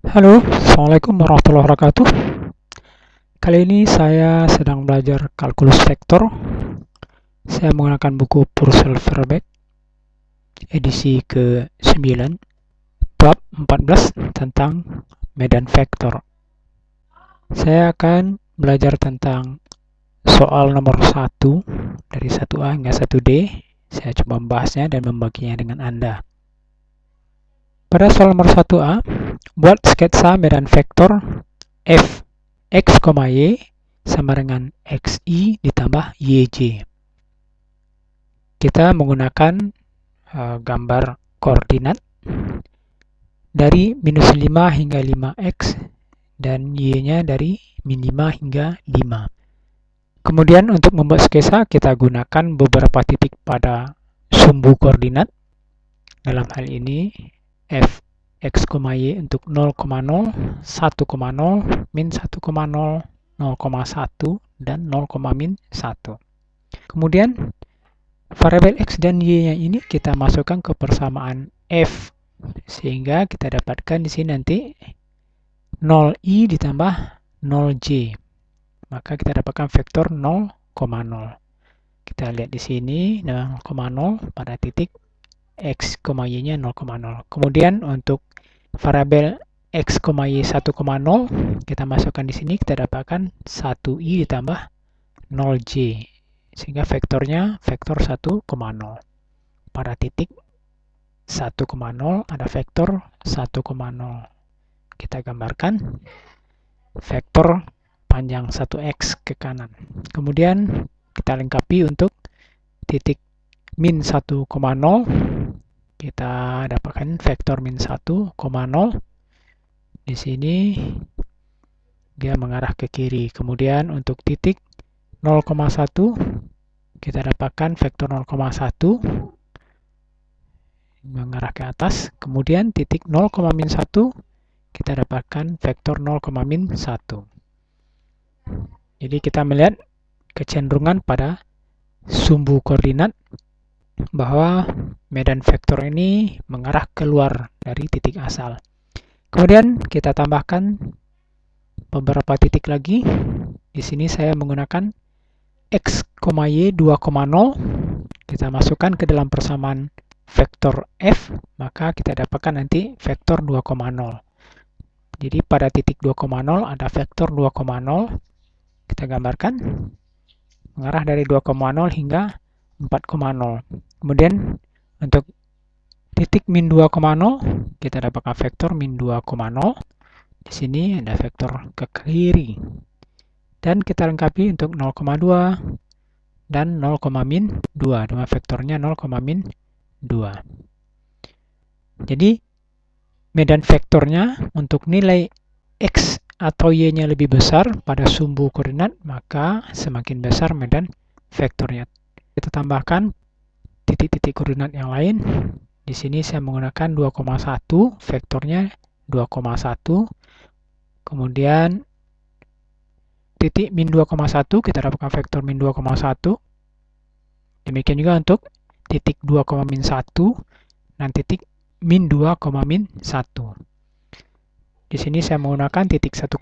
Halo, Assalamualaikum warahmatullahi wabarakatuh. Kali ini saya sedang belajar kalkulus vektor. Saya menggunakan buku Purcell Verbeek, edisi ke-9, bab 14 tentang medan vektor. Saya akan belajar tentang soal nomor 1, dari 1A hingga 1D. Saya coba membahasnya dan membaginya dengan Anda. Pada soal nomor 1A, buat sketsa medan vektor f x, y sama dengan xi ditambah yj. Kita menggunakan gambar koordinat dari minus 5 hingga 5x dan y-nya dari min 5 hingga 5. Kemudian untuk membuat sketsa kita gunakan beberapa titik pada sumbu koordinat. Dalam hal ini f x, y untuk 0,0, 1,0, min 1,0, 0,1 dan 0,-1. Kemudian variabel x dan y-nya ini kita masukkan ke persamaan f, sehingga kita dapatkan di sini nanti 0i ditambah 0j. Maka kita dapatkan vektor 0,0. Kita lihat di sini 0,0 pada titik x, y-nya 0,0. Kemudian untuk variabel x, y 1,0 kita masukkan di sini, kita dapatkan 1i ditambah 0j, sehingga vektornya vektor 1,0. Pada titik 1,0 ada vektor 1,0. Kita gambarkan vektor panjang 1x ke kanan. Kemudian kita lengkapi untuk titik min 1,0, kita dapatkan vektor min 1,0. Di sini dia mengarah ke kiri. Kemudian untuk titik 0,1 kita dapatkan vektor 0,1 mengarah ke atas. Kemudian titik 0,-1 kita dapatkan vektor 0,-1. Jadi kita melihat kecenderungan pada sumbu koordinat bahwa medan vektor ini mengarah keluar dari titik asal. Kemudian kita tambahkan beberapa titik lagi. Di sini saya menggunakan x, y 2,0. Kita masukkan ke dalam persamaan vektor f, maka kita dapatkan nanti vektor 2,0. Jadi pada titik 2,0 ada vektor 2,0. Kita gambarkan mengarah dari 2,0 hingga 4,0. Kemudian untuk titik min 2,0 kita dapatkan vektor min 2,0. Di sini ada vektor ke kiri. Dan kita lengkapi untuk 0,2 dan 0,-2 dengan vektornya 0,-2. Jadi medan vektornya untuk nilai x atau y-nya lebih besar pada sumbu koordinat, maka semakin besar medan vektornya. Kita tambahkan titik-titik koordinat yang lain. Di sini saya menggunakan 2,1, vektornya 2,1. Kemudian titik min 2,1 kita dapatkan vektor min 2,1. Demikian juga untuk titik 2,-1 dan titik min 2,-1. Di sini saya menggunakan titik 1,2,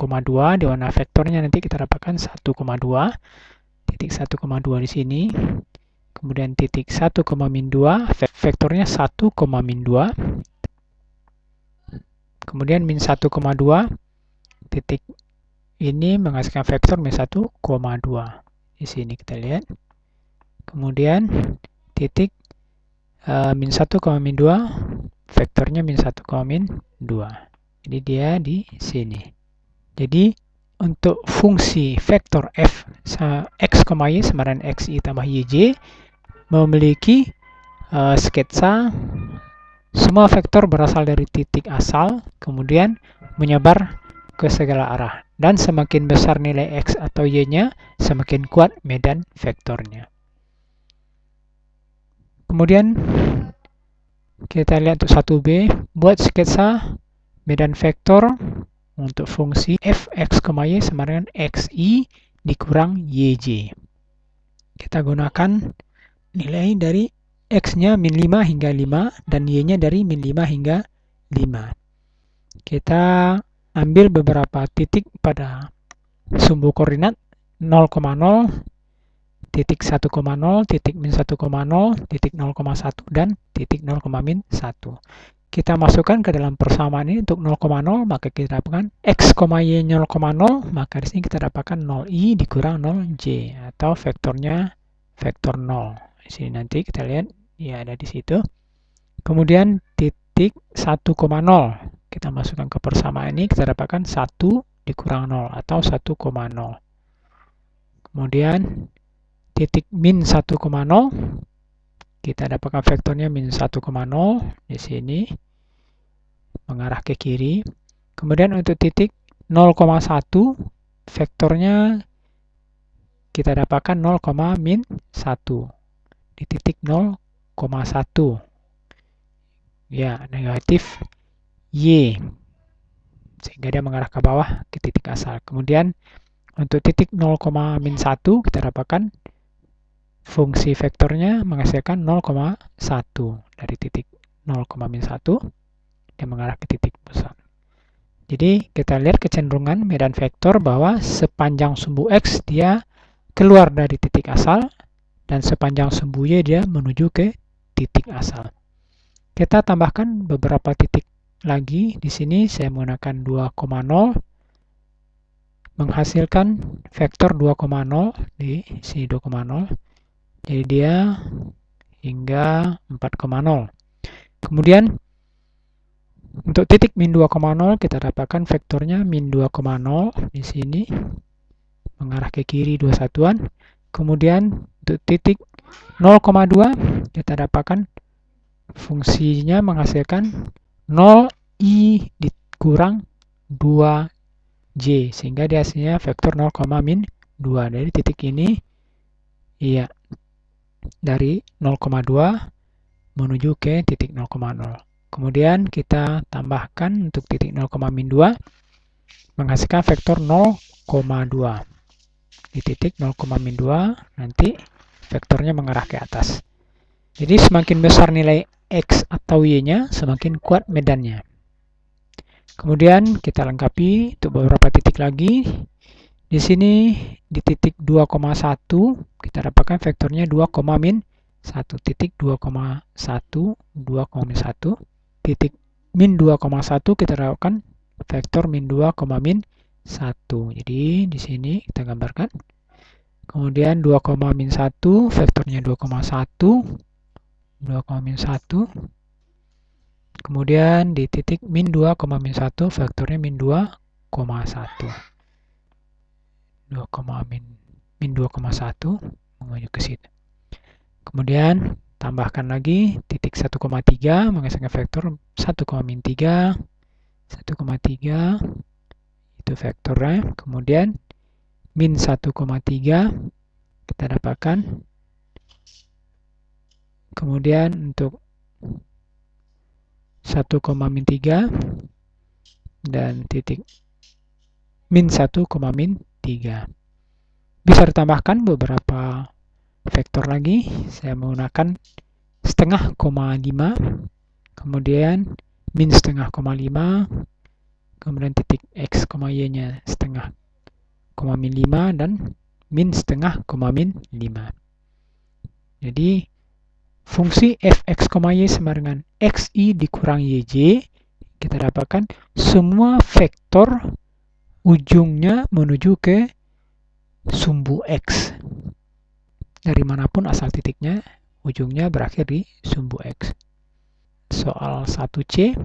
di mana vektornya nanti kita dapatkan 1,2. Titik 1,2 di sini. Kemudian titik 1,-2, vektornya 1,-2. Kemudian min 1,2, titik ini menghasilkan vektor min 1,2. Di sini kita lihat. Kemudian titik min 1,-2, vektornya min 1,-2. Jadi dia di sini. Jadi untuk fungsi vektor f x, y sama dengan xi tambah yj memiliki sketsa semua vektor berasal dari titik asal, kemudian menyebar ke segala arah. Dan semakin besar nilai x atau y-nya, semakin kuat medan vektornya. Kemudian kita lihat untuk 1b, buat sketsa medan vektor untuk fungsi f x, y sama dengan xi dikurang yj. Kita gunakan nilai dari x-nya min 5 hingga 5 dan y-nya dari min 5 hingga 5. Kita ambil beberapa titik pada sumbu koordinat 0,0, titik 1,0, titik min 1,0, titik 0,1, dan titik 0,min 1. Kita masukkan ke dalam persamaan ini untuk 0,0, maka kita dapatkan x, y 0,0, maka di sini kita dapatkan 0i dikurang 0j, atau vektornya vektor 0. Di sini nanti kita lihat, ya ada di situ. Kemudian titik 1,0, kita masukkan ke persamaan ini, kita dapatkan 1 dikurang 0, atau 1,0. Kemudian titik min 1,0, kita dapatkan vektornya min 1,0 di sini, mengarah ke kiri. Kemudian untuk titik 0,1, vektornya kita dapatkan 0, min 1 di titik 0,1. Ya, negatif y, sehingga dia mengarah ke bawah ke titik asal. Kemudian untuk titik 0, min 1 kita dapatkan fungsi vektornya menghasilkan 0,1 dari titik 0, min 1 dia mengarah ke titik pusat. Jadi kita lihat kecenderungan medan vektor bahwa sepanjang sumbu X dia keluar dari titik asal dan sepanjang sumbu Y dia menuju ke titik asal. Kita tambahkan beberapa titik lagi. Di sini saya menggunakan 2,0 menghasilkan vektor 2,0 di sini 2,0. Jadi dia hingga 4,0. Kemudian untuk titik min 2,0 kita dapatkan vektornya min 2,0 di sini mengarah ke kiri 2 satuan. Kemudian untuk titik 0,2 kita dapatkan fungsinya menghasilkan 0i dikurang 2j, sehingga dia hasilnya vektor 0, min 2. Dari titik ini, iya, dari 0,2 menuju ke titik 0,0. Kemudian kita tambahkan untuk titik 0, min 2 menghasilkan vektor 0,2. Di titik 0, min 2 nanti vektornya mengarah ke atas. Jadi semakin besar nilai X atau Y-nya, semakin kuat medannya. Kemudian kita lengkapi untuk beberapa titik lagi. Di sini di titik 2,1 kita dapatkan vektornya 2, min 1. Titik 2,1, 2, min 1. Titik min 2,1 kita dapatkan vektor min 2, min 1. Jadi di sini kita gambarkan. Kemudian 2, min 1 vektornya 2,1. 2, min 1. Kemudian di titik min 2, min 1 vektornya min 2,1. 2, min 2,1 menuju ke situ. Kemudian tambahkan lagi titik 1,3 menghasilkan vektor 1, min 3. 1,3 itu vektornya. Kemudian min 1,3 kita dapatkan. Kemudian untuk 1, min 3 dan titik min 1, min 3. Bisa ditambahkan beberapa vektor lagi. Saya menggunakan setengah, 5, kemudian min setengah, 5, kemudian titik X, Y-nya setengah, min 5, dan min setengah, min 5. Jadi fungsi fx, y sama dengan xi dikurang yj, kita dapatkan semua vektor ujungnya menuju ke sumbu x. Dari manapun asal titiknya, ujungnya berakhir di sumbu x. Soal 1C,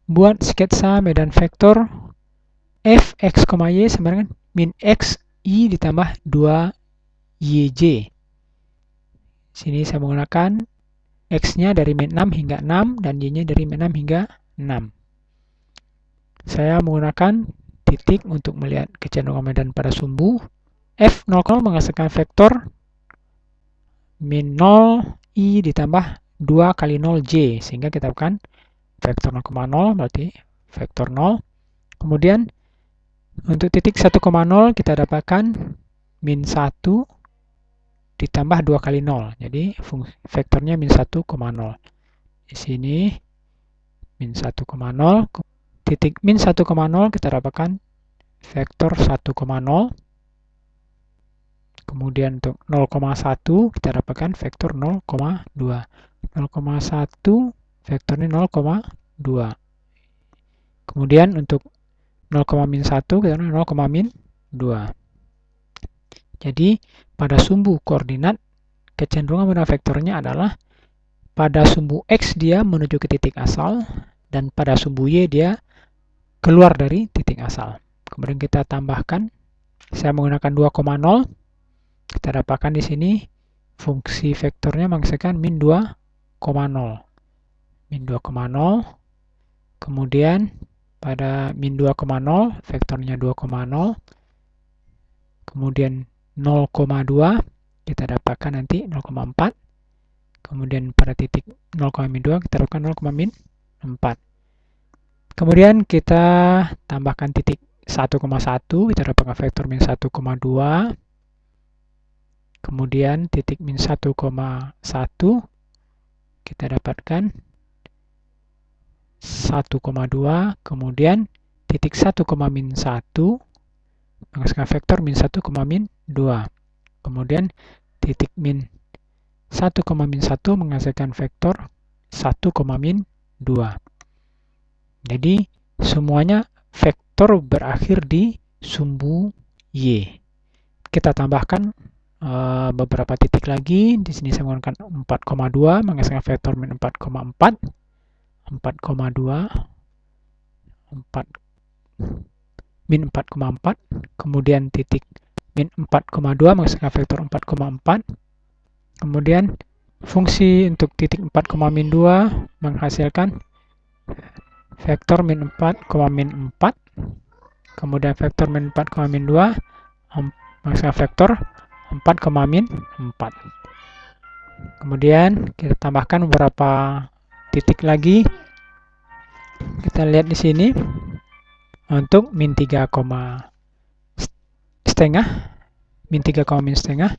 buat sketsa medan vektor fx, y sama dengan min xi ditambah 2yj. Sini saya menggunakan X-nya dari min 6 hingga 6 dan Y-nya dari min 6 hingga 6. Saya menggunakan titik untuk melihat kecenderungan medan pada sumbu. F0 menghasilkan vektor min 0 I ditambah 2 kali 0J, sehingga kita dapatkan vektor 0,0 berarti vektor 0. Kemudian untuk titik 1,0 kita dapatkan min 1 ditambah 2 kali 0. Jadi vektornya min 1,0. Di sini min 1,0. titik min 1,0 kita dapatkan vektor 1,0. Kemudian untuk 0,1 kita dapatkan vektor 0,2. 0,1 vektornya 0,2. Kemudian untuk 0,-1 kita 0,-2. Jadi pada sumbu koordinat kecenderungan pada vektornya adalah pada sumbu X dia menuju ke titik asal dan pada sumbu Y dia keluar dari titik asal. Kemudian kita tambahkan, saya menggunakan 2,0. Kita dapatkan di sini fungsi vektornya menghasilkan min 2,0. Min 2,0. Kemudian pada min 2,0 vektornya 2,0. Kemudian 0,2 kita dapatkan nanti 0,4. Kemudian pada titik 0,2 kita dapatkan 0,4. Kemudian kita tambahkan titik 1,1, kita dapatkan vektor min 1,2. Kemudian titik min 1,1 kita dapatkan 1,2. Kemudian titik 1,-1 menghasilkan vektor min 1,-2. Kemudian titik min 1,-1 menghasilkan vektor 1,-2. Jadi semuanya vektor berakhir di sumbu Y. Kita tambahkan beberapa titik lagi. Di sini saya menggunakan 4,2 menghasilkan vektor min 4,4. 4,2 min 4,4. Kemudian titik min 4,2 menghasilkan vektor 4,4. Kemudian fungsi untuk titik 4,-2 menghasilkan vektor min 4,-4. Kemudian vektor min 4,-2 menghasilkan vektor 4,-4. Kemudian kita tambahkan beberapa titik lagi. Kita lihat di sini untuk min 3,5, min 3,5,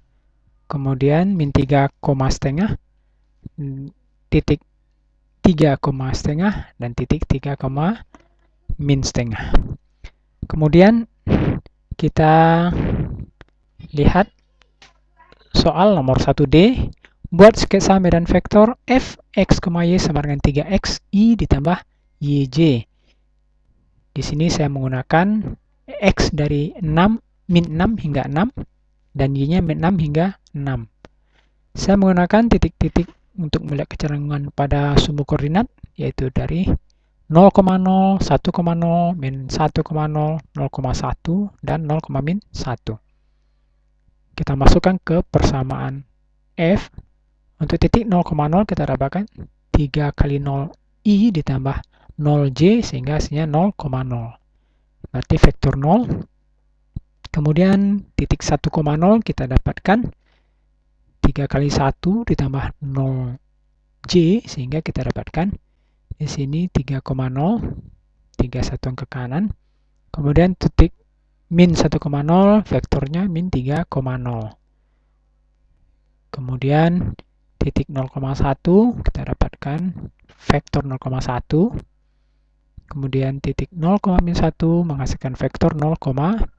kemudian min 3,5, titik 3,5 dan titik 3,-5. Kemudian kita lihat soal nomor 1D. Buat sketsa medan vektor f, x, y sama dengan 3x, i ditambah yj. Di sini saya menggunakan x dari 6, min 6 hingga 6, dan y-nya min 6 hingga 6. Saya menggunakan titik-titik untuk melihat kecenderungan pada sumbu koordinat, yaitu dari 0,0, 1,0, min 1,0, 0,1, dan 0,-1. Kita masukkan ke persamaan f. Untuk titik 0,0 kita dapatkan 3 kali 0i ditambah 0j sehingga hasilnya 0,0. Berarti vektor 0. Kemudian titik 1,0 kita dapatkan 3 kali 1 ditambah 0j sehingga kita dapatkan di sini 3,0, 3 satuan ke kanan. Kemudian titik min 1,0 vektornya min 3,0. Kemudian titik 0,1 kita dapatkan vektor 0,1. Kemudian titik 0,-1 menghasilkan vektor 0,-1.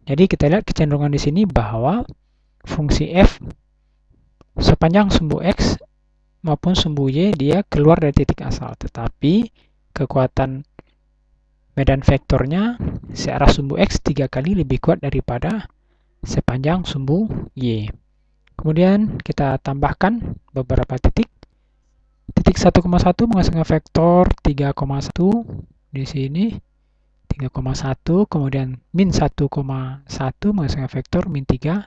Jadi kita lihat kecenderungan di sini bahwa fungsi f sepanjang sumbu x maupun sumbu y dia keluar dari titik asal, tetapi kekuatan medan vektornya searah sumbu x 3 kali lebih kuat daripada sepanjang sumbu y. Kemudian kita tambahkan beberapa titik. Titik 1,1 menghasilkan vektor 3,1 di sini 3,1, kemudian min 1,1 menghasilkan vektor min 3,1.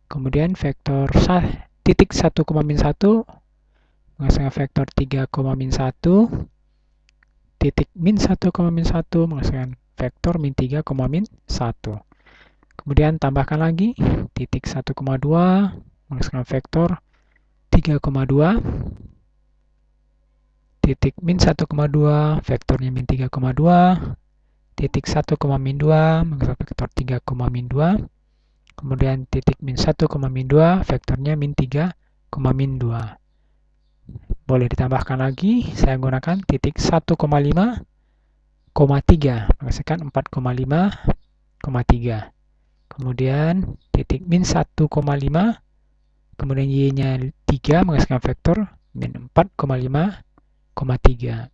Kemudian vektor titik 1,-1 menghasilkan vektor 3,-1. Titik min 1,-1 menghasilkan vektor min 3,-1. Kemudian tambahkan lagi titik 1,2 menghasilkan vektor 3,2. Titik min 1,2 vektornya min 3,2. Titik 1,-2 menghasilkan vektor 3,-2. Kemudian titik min 1,-2 vektornya min 3,-2. boleh ditambahkan lagi, saya gunakan titik 1,5, 3, menghasilkan 4,5,3. Kemudian titik min 1,5, kemudian y-nya 3, menghasilkan vektor min 4,5,3.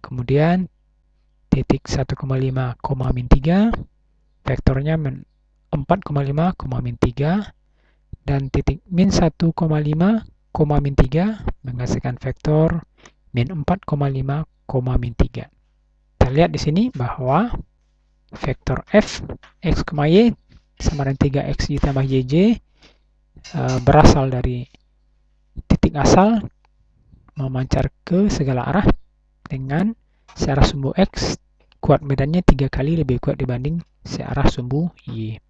Kemudian titik 1,5, min 3, vektornya min 4,5,3, dan titik min 1,5, min 3 menghasilkan vektor min 4,5, min 3. Kita lihat di sini bahwa vektor f x, y sama dengan 3xy tambah yj berasal dari titik asal memancar ke segala arah dengan searah sumbu x kuat medannya 3 kali lebih kuat dibanding searah sumbu y.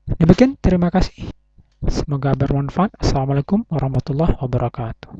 Demikian, terima kasih. Semoga bermanfaat. Assalamualaikum warahmatullahi wabarakatuh.